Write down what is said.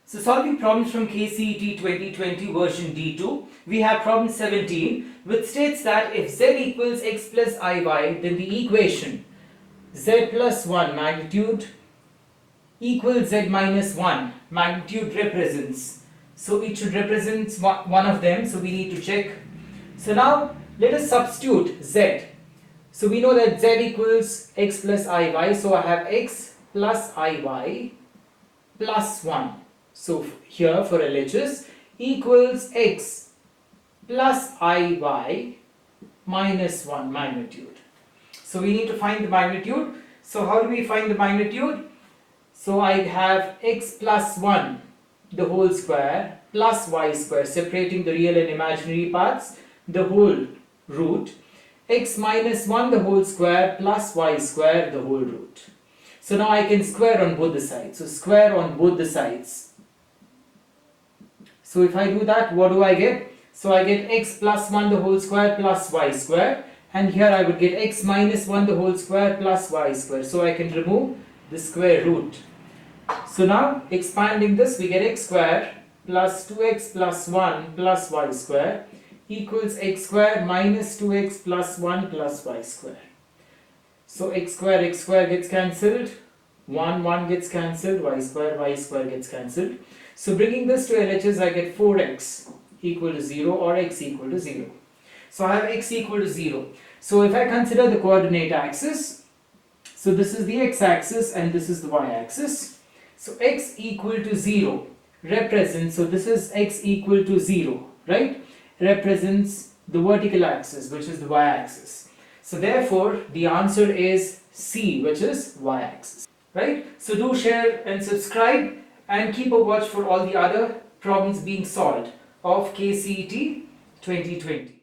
So solving problems from KCET 2020 version D2, we have problem 17 which states that if z equals x plus iy, then the equation z plus 1 magnitude equals z minus 1 magnitude represents. So it should represent one of them, so we need to check. So now let us substitute z. So we know that z equals x plus iy, so I have x plus iy plus 1. So here for LHS equals x plus iy minus 1 magnitude. So we need to find the magnitude. So how do we find the magnitude? So I have x plus 1 the whole square plus y square, separating the real and imaginary parts, the whole root, x minus 1 the whole square plus y square the whole root. So now I can square on both the sides. So square on both the sides. So if I do that, what do I get? So I get x plus 1 the whole square plus y square, and here I would get x minus 1 the whole square plus y square. So I can remove the square root. So now expanding this, we get x square plus 2x plus 1 plus y square equals x square minus 2x plus 1 plus y square. So x square gets cancelled, 1 gets cancelled, y square gets cancelled. So bringing this to LHS, I get 4x equal to 0 or x equal to 0. So I have x equal to 0. So if I consider the coordinate axis, so this is the x-axis and this is the y-axis. So x equal to 0 represents, so this is x equal to 0, right? Represents the vertical axis, which is the y-axis. So therefore, the answer is C, which is y-axis, right? So do share and subscribe and keep a watch for all the other problems being solved of KCET 2020.